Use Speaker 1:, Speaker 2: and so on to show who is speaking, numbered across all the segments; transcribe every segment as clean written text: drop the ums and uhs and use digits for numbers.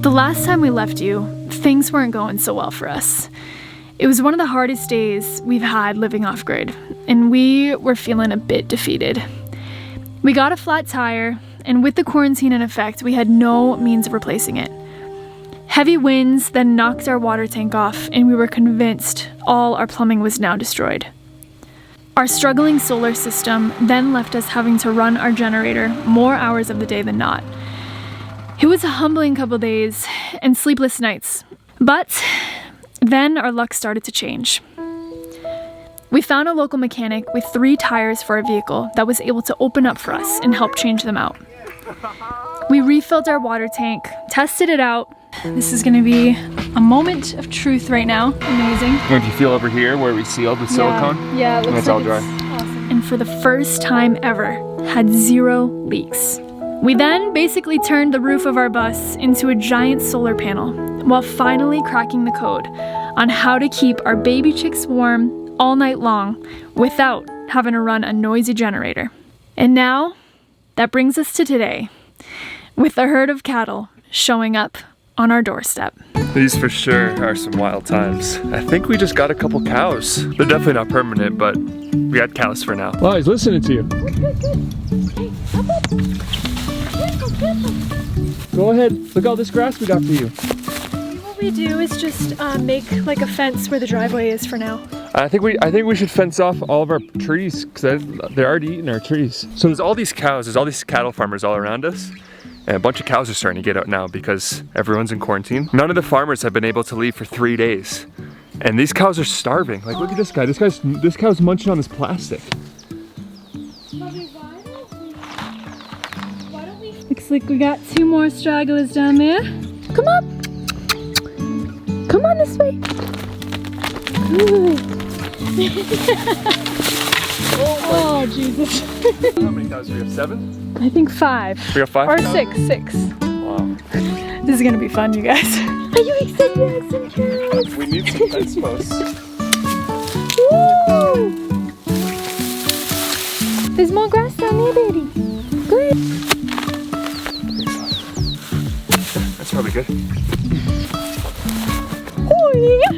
Speaker 1: The last time we left you, things weren't going so well for us. It was one of the hardest days we've had living off-grid, and we were feeling a bit defeated. We got a flat tire, and with the quarantine in effect, we had no means of replacing it. Heavy winds then knocked our water tank off, and we were convinced all our plumbing was now destroyed. Our struggling solar system then left us having to run our generator more hours of the day than not. It was a humbling couple days and sleepless nights, but then our luck started to change. We found a local mechanic with 3 tires for our vehicle that was able to open up for us and help change them out. We refilled our water tank, tested it out. This is gonna be a moment of truth right now. Amazing.
Speaker 2: If you feel over here where we sealed with silicone,
Speaker 1: yeah, it looks
Speaker 2: that's
Speaker 1: like
Speaker 2: all dry.
Speaker 1: Awesome. And for the first time ever, had 0 leaks. We then basically turned the roof of our bus into a giant solar panel while finally cracking the code on how to keep our baby chicks warm all night long without having to run a noisy generator. And now, that brings us to today, with a herd of cattle showing up on our doorstep.
Speaker 2: These for sure are some wild times. I think we just got a couple cows. They're definitely not permanent, but we got cows for now.
Speaker 3: Wow, he's listening to you. Go ahead, look at all this grass we got for you.
Speaker 1: What we do is just make like a fence where the driveway is for now.
Speaker 2: I think we should fence off all of our trees because they're already eating our trees. So there's all these cows, there's all these cattle farmers all around us. And a bunch of cows are starting to get out now because everyone's in quarantine. None of the farmers have been able to leave for 3 days. And these cows are starving. Like, look at this guy. This cow's munching on this plastic.
Speaker 1: Looks like we got 2 more stragglers down there. Come on. Come on this way. Oh, Jesus.
Speaker 2: How many cows do we have? 7?
Speaker 1: I think 5.
Speaker 2: We got 5
Speaker 1: Or
Speaker 2: cows?
Speaker 1: 6.
Speaker 2: Wow.
Speaker 1: This is gonna be fun, you guys. Are you excited to have some cows?
Speaker 2: We need some fence posts.
Speaker 1: Woo! There's more grass down there, baby. Good.
Speaker 2: That's probably good.
Speaker 1: Oh, yeah.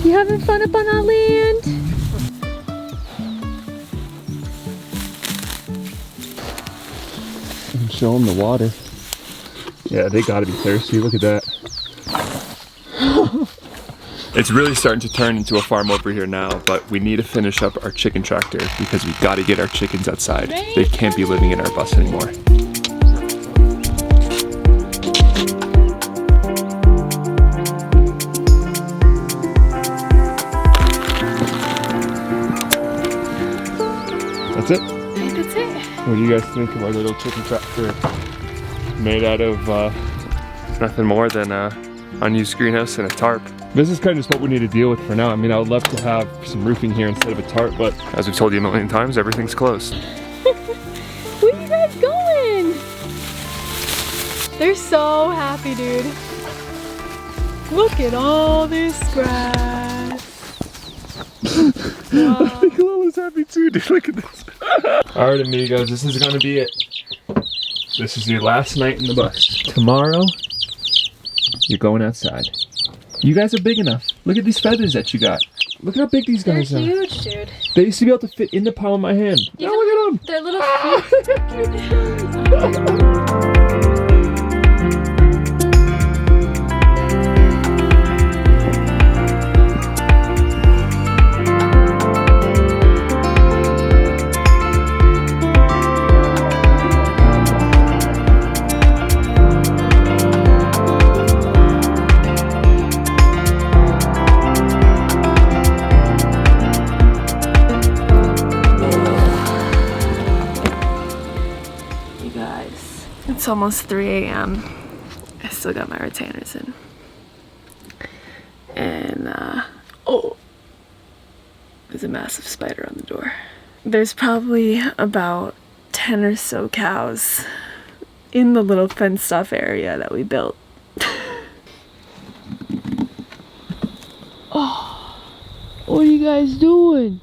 Speaker 1: You having fun up on our land?
Speaker 2: And show them the water. Yeah, they gotta be thirsty. Look at that. It's really starting to turn into a farm over here now, but we need to finish up our chicken tractor because we gotta get our chickens outside. They can't be living in our bus anymore. That's it?
Speaker 1: I think that's it.
Speaker 2: What do you guys think of our little chicken tractor made out of nothing more than a unused greenhouse and a tarp? This is kind of just what we need to deal with for now. I mean, I would love to have some roofing here instead of a tarp, but as we've told you a million times, everything's closed.
Speaker 1: Where are you guys going? They're so happy, dude. Look at all this grass. Wow.
Speaker 2: I think Lola's happy too, dude. Look at this. Alright, amigos, this is gonna be it. This is your last night in the bus. Tomorrow, you're going outside. You guys are big enough. Look at these feathers that you got. Look how big these guys
Speaker 1: They're
Speaker 2: are.
Speaker 1: huge, dude.
Speaker 2: They used to be able to fit in the palm of my hand. Now look at them.
Speaker 1: They're little It's almost 3 a.m. I still got my retainers in. And, oh, there's a massive spider on the door. There's probably about 10 or so cows in the little fenced off area that we built. Oh, what are you guys doing?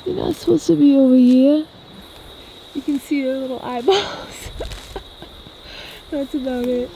Speaker 1: You're not supposed to be over here. You can see their little eyeballs. That's about it.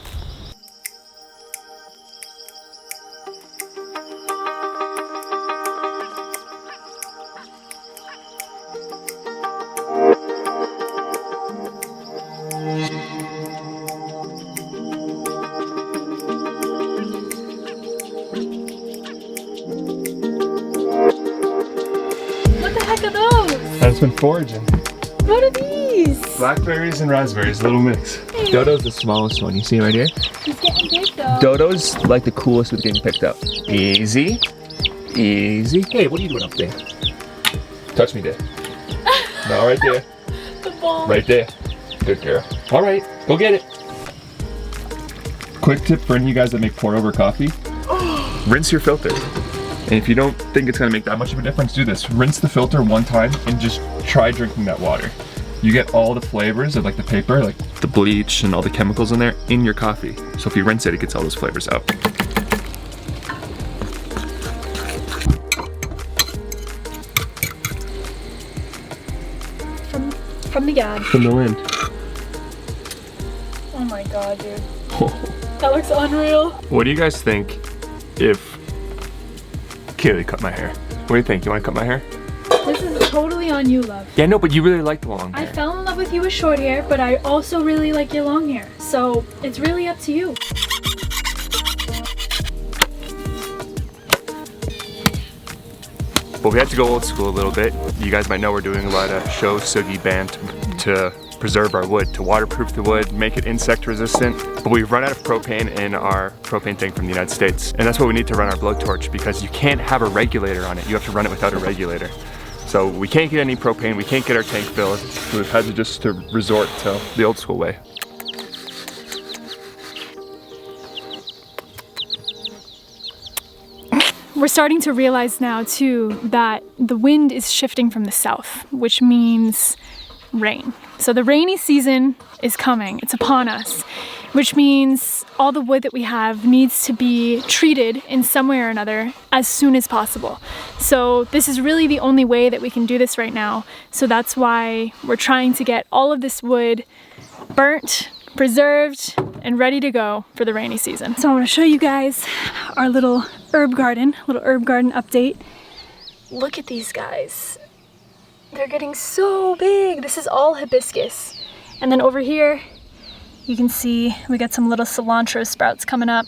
Speaker 1: What the heck are those?
Speaker 2: That's been foraging.
Speaker 1: What are these?
Speaker 2: Blackberries and raspberries, a little mix. Dodo's the smallest one. You see him right here?
Speaker 1: He's getting big though.
Speaker 2: Dodo's like the coolest with getting picked up. Easy. Easy. Hey, what are you doing up there? Touch me there. No, right there.
Speaker 1: The ball.
Speaker 2: Right there. Good girl. All right, go get it. Quick tip for any of you guys that make pour over coffee. Rinse your filter. And if you don't think it's gonna make that much of a difference, do this. Rinse the filter one time and just try drinking that water. You get all the flavors of like the paper, like the bleach and all the chemicals in there in your coffee. So if you rinse it, it gets all those flavors out.
Speaker 1: From the yard.
Speaker 2: From the wind.
Speaker 1: Oh my god, dude. That looks unreal.
Speaker 2: What do you guys think if Kaylee cut my hair? What do you think? You wanna cut my hair?
Speaker 1: This is totally on you, love.
Speaker 2: Yeah, no, but you really like the long hair.
Speaker 1: I fell in love with you with short hair, but I also really like your long hair. So it's really up to you.
Speaker 2: But we had to go old school a little bit. You guys might know we're doing a lot of show soogie band to preserve our wood, to waterproof the wood, make it insect resistant. But we've run out of propane in our propane tank from the United States. And that's what we need to run our blowtorch, because you can't have a regulator on it. You have to run it without a regulator. So we can't get any propane, we can't get our tank filled. So we've had to just resort to the old school way.
Speaker 1: We're starting to realize now too that the wind is shifting from the south, which means rain. So the rainy season is coming, it's upon us, which means all the wood that we have needs to be treated in some way or another as soon as possible. So this is really the only way that we can do this right now. So that's why we're trying to get all of this wood burnt, preserved, and ready to go for the rainy season. So I want to show you guys our little herb garden update. Look at these guys. They're getting so big. This is all hibiscus. And then over here, you can see we got some little cilantro sprouts coming up.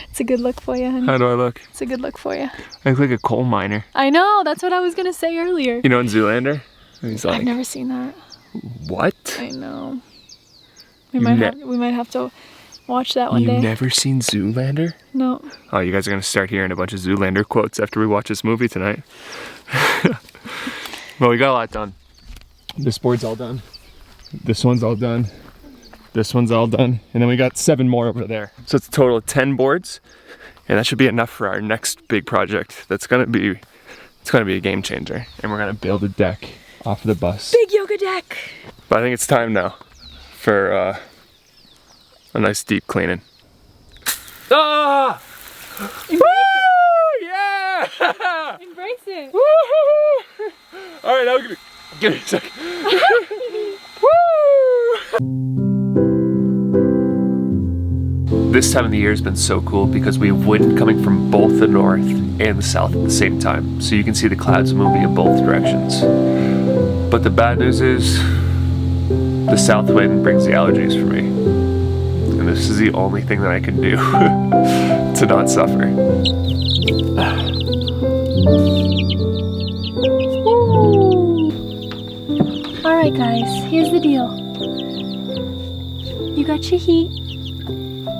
Speaker 1: It's a good look for you, honey.
Speaker 2: How do I look?
Speaker 1: It's a good look for you.
Speaker 2: I look like a coal miner.
Speaker 1: I know, that's what I was gonna say earlier.
Speaker 2: You know in Zoolander? He's like,
Speaker 1: I've never seen that.
Speaker 2: what?
Speaker 1: I know. We might have to watch that one day.
Speaker 2: You've never seen Zoolander?
Speaker 1: No.
Speaker 2: Oh, you guys are gonna start hearing a bunch of Zoolander quotes after we watch this movie tonight. Well, we got a lot done. This board's all done. This one's all done. This one's all done. And then we got 7 more over there. So it's a total of 10 boards. And that should be enough for our next big project. It's gonna be a game changer. And we're gonna build a deck off of the bus.
Speaker 1: Big yoga deck.
Speaker 2: But I think it's time now for a nice deep cleaning. Ah!
Speaker 1: Embrace
Speaker 2: Woo! Yeah!
Speaker 1: it. Embrace it.
Speaker 2: Woo-hoo-hoo! All right, now give me a second. Woo! This time of the year has been so cool because we have wind coming from both the north and the south at the same time. So you can see the clouds moving in both directions. But the bad news is the south wind brings the allergies for me. And this is the only thing that I can do to not suffer.
Speaker 1: Alright guys, here's the deal. You got your heat,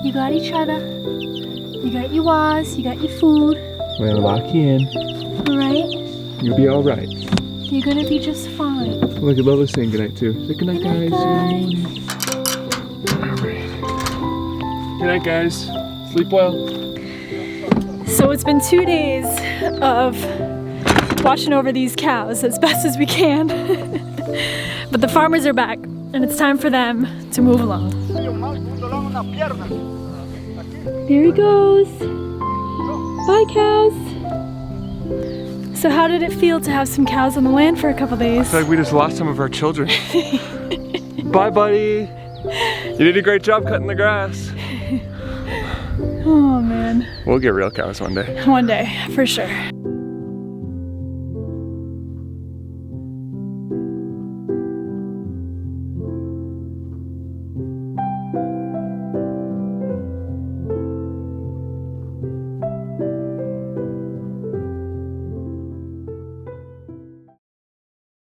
Speaker 1: you got each other, you got your was, you got your food.
Speaker 2: We're gonna lock you in.
Speaker 1: Alright?
Speaker 2: You'll be alright.
Speaker 1: You're gonna be just fine.
Speaker 2: Look at Lola saying goodnight too. Say goodnight, guys. Good night, guys. Sleep well.
Speaker 1: So it's been 2 days of watching over these cows as best as we can. But the farmers are back and it's time for them to move along. There he goes. Bye, cows. So how did it feel to have some cows on the land for a couple days?
Speaker 2: I feel like we just lost some of our children. Bye, buddy. You did a great job cutting the grass.
Speaker 1: Oh man.
Speaker 2: We'll get real cows one day.
Speaker 1: One day, for sure.